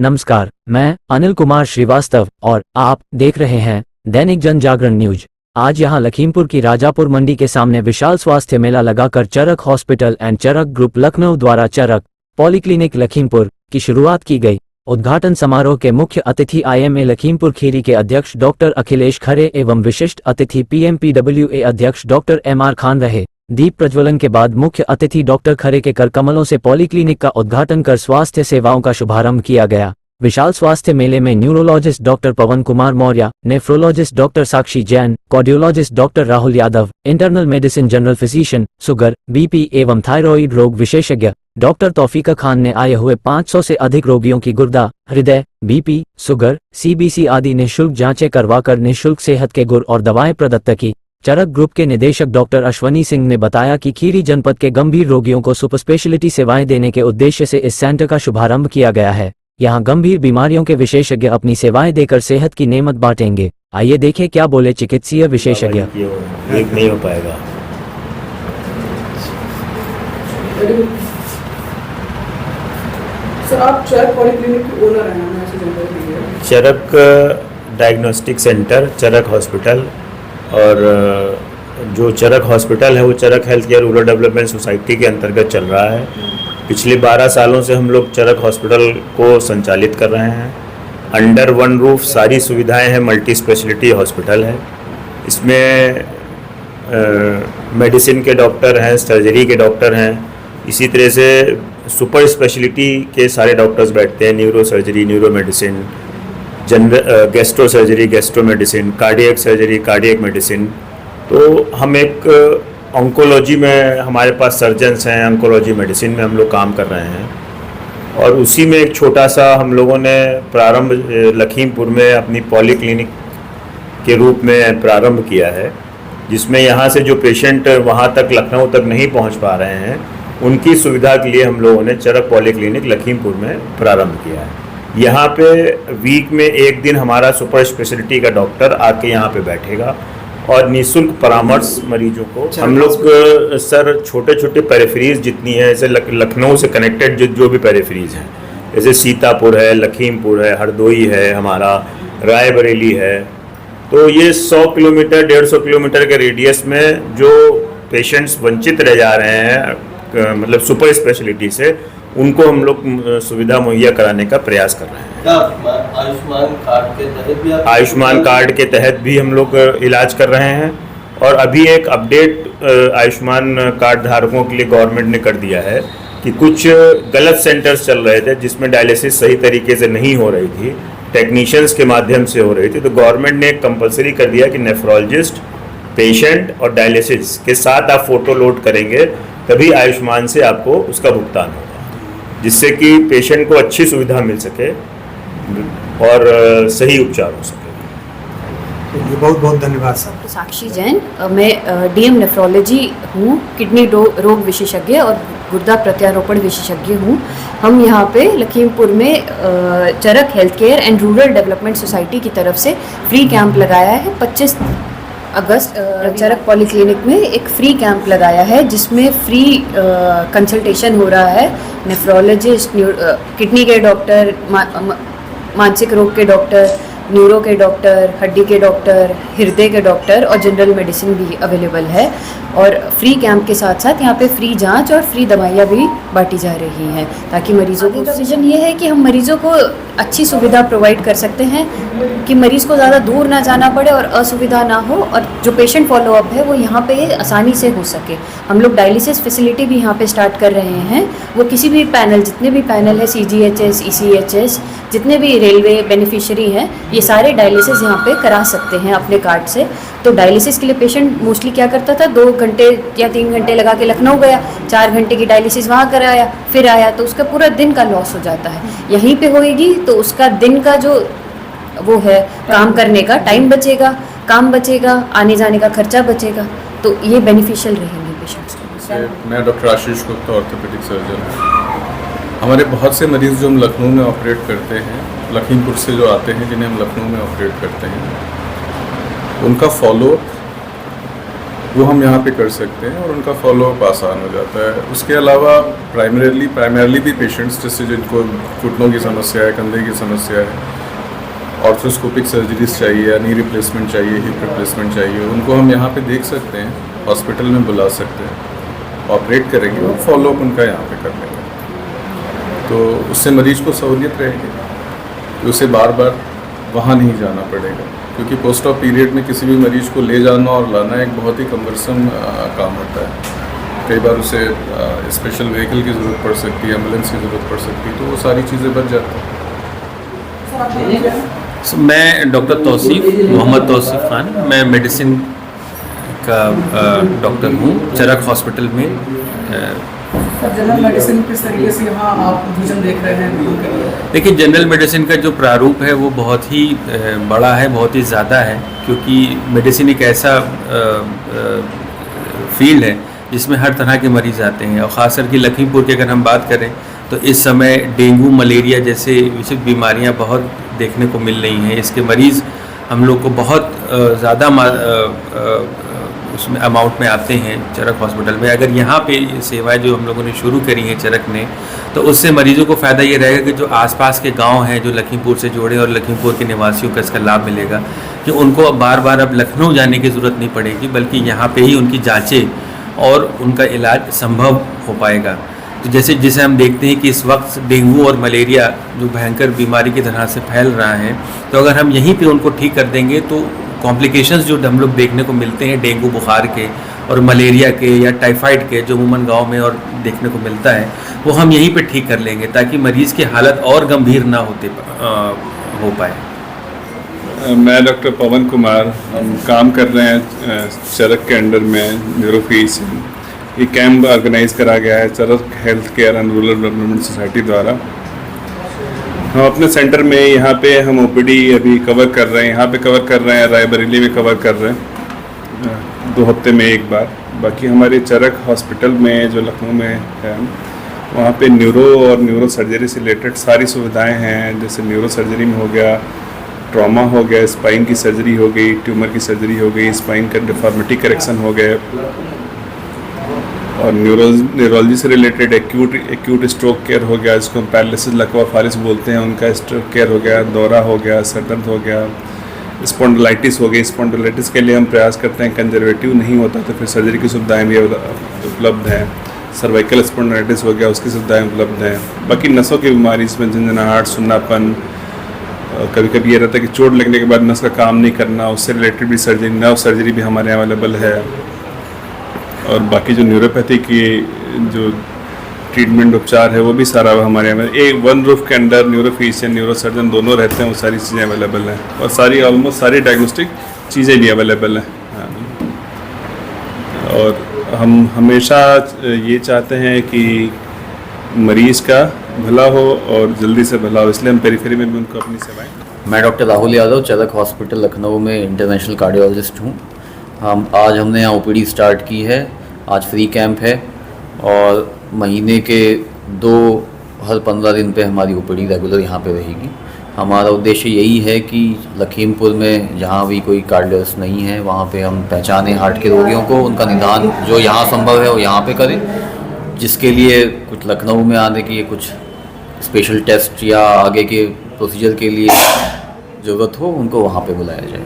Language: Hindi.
नमस्कार, मैं अनिल कुमार श्रीवास्तव और आप देख रहे हैं दैनिक जन जागरण न्यूज। आज यहां लखीमपुर की राजापुर मंडी के सामने विशाल स्वास्थ्य मेला लगाकर Charak hospital and Charak group Lucknow द्वारा चरक पॉलीक्लिनिक लखीमपुर की शुरुआत की गई। उद्घाटन समारोह के मुख्य अतिथि IMA लखीमपुर खीरी के अध्यक्ष डॉक्टर अखिलेश खरे एवं विशिष्ट अतिथि PMPWA अध्यक्ष डॉक्टर MR खान रहे। दीप प्रज्वलन के बाद मुख्य अतिथि डॉक्टर खरे के कर कमलों से पॉलीक्लिनिक का उद्घाटन कर स्वास्थ्य सेवाओं का शुभारंभ किया गया। विशाल स्वास्थ्य मेले में neurologist doctor Pawan Kumar Maurya, nephrologist doctor Sakshi Jain, cardiologist doctor Rahul Yadav, internal medicine general physician, sugar, BP एवं थायराइड रोग विशेषज्ञ डॉक्टर तौफीका खान ने आए हुए 500 से अधिक रोगियों की गुर्दा, हृदय, BP, शुगर, CBC आदि निःशुल्क जांचें करवाकर निःशुल्क सेहत के गुर और दवाएं प्रदत्त की। चरक ग्रुप के निदेशक डॉक्टर अश्वनी सिंह ने बताया कि खीरी जनपद के गंभीर रोगियों को सुपर स्पेशलिटी सेवाएं देने के उद्देश्य से इस सेंटर का शुभारंभ किया गया है। यहां गंभीर बीमारियों के विशेषज्ञ अपनी सेवाएं देकर सेहत की नेमत बांटेंगे। आइए देखें क्या बोले चिकित्सीय विशेषज्ञ। एक नहीं हो पाएगा। सर, आप चरक पॉलीक्लिनिक के ओनर हैं, मैं ऐसी जानकारी दी है। Charak diagnostic centre, Charak hospital, और जो चरक हॉस्पिटल है वो Charak health care rural development society के अंतर्गत चल रहा है। पिछले 12 सालों से हम लोग चरक हॉस्पिटल को संचालित कर रहे हैं। अंडर वन रूफ सारी सुविधाएं हैं, मल्टी स्पेशलिटी हॉस्पिटल है। इसमें मेडिसिन के डॉक्टर हैं, सर्जरी के डॉक्टर हैं, इसी तरह से सुपर स्पेशलिटी के सारे डॉक्टर्स बैठते हैं। Neuro surgery, neuro medicine, gastro surgery, gastro medicine, cardiac surgery, cardiac medicine. तो हम एक ऑन्कोलॉजी में हमारे पास सर्जन्स हैं, ऑन्कोलॉजी मेडिसिन में हम लोग काम कर रहे हैं। और उसी में एक छोटा सा हम लोगों ने प्रारंभ लखीमपुर में अपनी पॉलीक्लिनिक के रूप में प्रारंभ किया है, जिसमें यहाँ से जो पेशेंट वहाँ तक लखनऊ तक नहीं पहुँच पा रहे हैं उनकी सुविधा के लिए हम लोगों ने चरक पॉलीक्लिनिक लखीमपुर में प्रारंभ किया है। यहाँ पे वीक में एक दिन हमारा सुपर स्पेशलिटी का डॉक्टर आके यहाँ पे बैठेगा और निःशुल्क परामर्श मरीजों को। हम लोग सर छोटे छोटे पेरिफेरीज जितनी है, जैसे लखनऊ से कनेक्टेड जो भी पेरिफेरीज हैं, जैसे सीतापुर है, लखीमपुर है, हरदोई है, हमारा रायबरेली है, तो ये 100 किलोमीटर 150 किलोमीटर के रेडियस में जो पेशेंट्स वंचित रह जा रहे हैं मतलब सुपर स्पेशलिटी से, उनको हम लोग सुविधा मुहैया कराने का प्रयास कर रहे हैं। आयुष्मान कार्ड के तहत भी हम लोग इलाज कर रहे हैं। और अभी एक अपडेट आयुष्मान कार्ड धारकों के लिए गवर्नमेंट ने कर दिया है कि कुछ गलत सेंटर्स चल रहे थे जिसमें डायलिसिस सही तरीके से नहीं हो रही थी, टेक्नीशियंस के माध्यम से हो रही थी। तो गवर्नमेंट ने एक कंपलसरी कर दिया कि नेफ्रोलॉजिस्ट, पेशेंट और डायलिसिस के साथ आप फोटो लोड करेंगे तभी आयुष्मान से आपको उसका भुगतान होगा, जिससे कि पेशेंट को अच्छी सुविधा मिल सके और सही उपचार हो सके। बहुत बहुत धन्यवाद सर। साक्षी जैन, मैं DM नेफ्रोलॉजी हूँ, किडनी रोग विशेषज्ञ और गुर्दा प्रत्यारोपण विशेषज्ञ हूँ। हम यहाँ पे लखीमपुर में Charak health care and rural development society की तरफ से फ्री कैंप लगाया है। 25 अगस्त चरक पॉलीक्लिनिक में एक फ्री कैंप लगाया है, जिसमें फ्री कंसल्टेशन हो रहा है। नेफ्रोलॉजिस्ट, किडनी के डॉक्टर, मानसिक रोग के डॉक्टर, न्यूरो के डॉक्टर, हड्डी के डॉक्टर, हृदय के डॉक्टर और जनरल मेडिसिन भी अवेलेबल है। और फ्री कैंप के साथ साथ यहाँ पे फ्री जांच और फ्री दवाइयाँ भी बांटी जा रही हैं, ताकि मरीजों को डिसीजन ये है कि हम मरीजों को अच्छी सुविधा प्रोवाइड कर सकते हैं कि मरीज़ को ज़्यादा दूर ना जाना पड़े और असुविधा ना हो, और जो पेशेंट फॉलोअप है वो यहाँ पे आसानी से हो सके। हम लोग डायलिसिस फैसिलिटी भी यहाँ पे स्टार्ट कर रहे हैं। वो किसी भी पैनल, जितने भी पैनल है, CGHS, ECHS, जितने भी रेलवे बेनिफिशियरी हैं, ये सारे डायलिसिस यहाँ पे करा सकते हैं अपने कार्ड से। तो डायलिसिस के लिए पेशेंट मोस्टली क्या करता था, 2 घंटे या 3 घंटे लगा के लखनऊ गया, 4 घंटे की डायलिसिस वहाँ कराया, फिर आया, तो उसका पूरा दिन का लॉस हो जाता है। यहीं पे होएगी तो उसका दिन का जो वो है काम करने का टाइम बचेगा, काम बचेगा, आने जाने का खर्चा बचेगा, तो ये बेनिफिशियल रहेंगे पेशेंट्स को। मैं doctor Ashish Gupta, orthopaedic surgeon हूँ। हमारे बहुत से मरीज़ जो हम लखनऊ में ऑपरेट करते हैं, लखीमपुर से जो आते हैं, जिन्हें हम लखनऊ में ऑपरेट करते हैं, उनका फॉलो वो हम यहाँ पे कर सकते हैं और उनका फॉलोअप आसान हो जाता है। उसके अलावा प्राइमरली भी पेशेंट्स जैसे जिनको घुटनों की समस्या है, कंधे की समस्या है, ऑर्थोस्कोपिक सर्जरीज चाहिए या नी रिप्लेसमेंट चाहिए, हिप रिप्लेसमेंट चाहिए, उनको हम यहाँ पे देख सकते हैं, हॉस्पिटल में बुला सकते हैं, ऑपरेट करेंगे और फॉलोअप उनका यहाँ पे कर लेंगे। तो उससे मरीज को सहूलियत रहेगी कि उसे बार बार वहाँ नहीं जाना पड़ेगा, क्योंकि पोस्ट ऑप पीरियड में किसी भी मरीज को ले जाना और लाना एक बहुत ही कम्बरसम काम होता है। कई बार उसे स्पेशल व्हीकल की ज़रूरत पड़ सकती है, एम्बुलेंस की ज़रूरत पड़ सकती है, तो वो सारी चीज़ें बच जाती हैं। सर आप नाम क्या है? मैं डॉक्टर तौसीफ मोहम्मद तौसीफ खान, मैं मेडिसिन का डॉक्टर हूँ चरक हॉस्पिटल में। सर जनरल मेडिसिन किस तरीके से यहाँ आप विजन देख रहे हैं? देखिए, जनरल मेडिसिन का जो प्रारूप है वो बहुत ही बड़ा है, बहुत ही ज़्यादा है, क्योंकि मेडिसिन एक ऐसा फील्ड है जिसमें हर तरह के मरीज़ आते हैं। और ख़ास करके लखीमपुर की अगर हम बात करें तो इस समय डेंगू, मलेरिया जैसे विशिष्ट बीमारियां बहुत देखने को मिल रही हैं। इसके मरीज़ हम लोग को बहुत ज़्यादा उसमें अमाउंट में आते हैं चरक हॉस्पिटल में। अगर यहाँ पे सेवाएं जो हम लोगों ने शुरू करी हैं चरक ने, तो उससे मरीज़ों को फ़ायदा ये रहेगा कि जो आसपास के गांव हैं जो लखीमपुर से जुड़े और लखीमपुर के निवासियों को इसका लाभ मिलेगा कि उनको अब बार बार अब लखनऊ जाने की ज़रूरत नहीं पड़ेगी, बल्कि यहाँ पे ही उनकी जाँचें और उनका इलाज संभव हो पाएगा। तो जिसे हम देखते हैं कि इस वक्त डेंगू और मलेरिया जो भयंकर बीमारी की तरह से फैल रहा है, तो अगर हम यहीं पे उनको ठीक कर देंगे तो कॉम्प्लिकेशंस जो हम लोग देखने को मिलते हैं डेंगू बुखार के और मलेरिया के या टाइफाइड के, जो अमूमन गांव में और देखने को मिलता है, वो हम यहीं पे ठीक कर लेंगे ताकि मरीज़ की हालत और गंभीर ना हो पाए। मैं डॉक्टर पवन कुमार, हम काम कर रहे हैं चरक के अंडर में न्यूरोफीस। ये कैंप ऑर्गेनाइज करा गया है Charak health care and rural development society द्वारा। हम अपने सेंटर में यहाँ पे हम ओपीडी अभी कवर कर रहे हैं, यहाँ पे कवर कर रहे हैं, रायबरेली में कवर कर रहे हैं 2 हफ्ते में एक बार। बाकी हमारे चरक हॉस्पिटल में जो लखनऊ में है, वहाँ पे न्यूरो और न्यूरो सर्जरी से रिलेटेड सारी सुविधाएं हैं। जैसे न्यूरो सर्जरी में हो गया, ट्रॉमा हो गया, स्पाइन की सर्जरी हो गई, ट्यूमर की सर्जरी हो गई, स्पाइन का डिफॉर्मिटी करेक्शन हो गए, और न्यूरोलॉजी से रिलेटेड एक्यूट स्ट्रोक केयर हो गया, जिसको हम पैरालिसिस लकवा फारिस बोलते हैं, उनका स्ट्रोक केयर हो गया, दौरा हो गया, सर दर्द हो गया, स्पॉन्डिलाइटिस हो गई। स्पॉन्डिलाइटिस के लिए हम प्रयास करते हैं, कंजर्वेटिव नहीं होता तो फिर सर्जरी की सुविधाएँ भी उपलब्ध हैं। सर्वाइकल स्पॉन्डिलाइटिस हो गया, उसकी सुविधाएँ उपलब्ध हैं। बाकी नसों की बीमारी, इसमें झंझनाहट, सुन्नापन, कभी कभी ये रहता है कि चोट लगने के बाद नस का काम नहीं करना, उससे रिलेटेड भी सर्जरी, नर्व सर्जरी भी हमारे यहाँ अवेलेबल है। और बाकी जो न्यूरोपैथी की जो ट्रीटमेंट उपचार है वो भी सारा हमारे यहाँ एक वन रूफ के अंडर न्यूरोफिजिशियन, न्यूरो सर्जन दोनों रहते हैं, वो सारी चीज़ें अवेलेबल हैं और सारी ऑलमोस्ट सारी डायग्नोस्टिक चीज़ें भी अवेलेबल हैं। और हम हमेशा ये चाहते हैं कि मरीज़ का भला हो और जल्दी से भला हो, इसलिए हम पेरिफेरी में भी उनको अपनी सेवाएं। मैं डॉक्टर राहुल यादव, चरक हॉस्पिटल लखनऊ में इंटरनेशनल कार्डियोलॉजिस्ट हूँ। आज हमने यहाँ ओपीडी स्टार्ट की है। आज फ्री कैंप है और महीने के हर 15 दिन पे हमारी ओपीडी रेगुलर यहाँ पे रहेगी। हमारा उद्देश्य यही है कि लखीमपुर में जहाँ भी कोई कार्डियोलॉजिस्ट नहीं है, वहाँ पे हम पहचानें हार्ट के रोगियों को, उनका निदान जो यहाँ संभव है वो यहाँ पे करें। जिसके लिए कुछ लखनऊ में आने की कुछ स्पेशल टेस्ट या आगे के प्रोसीजर के लिए ज़रूरत हो, उनको वहाँ पे बुलाया जाए।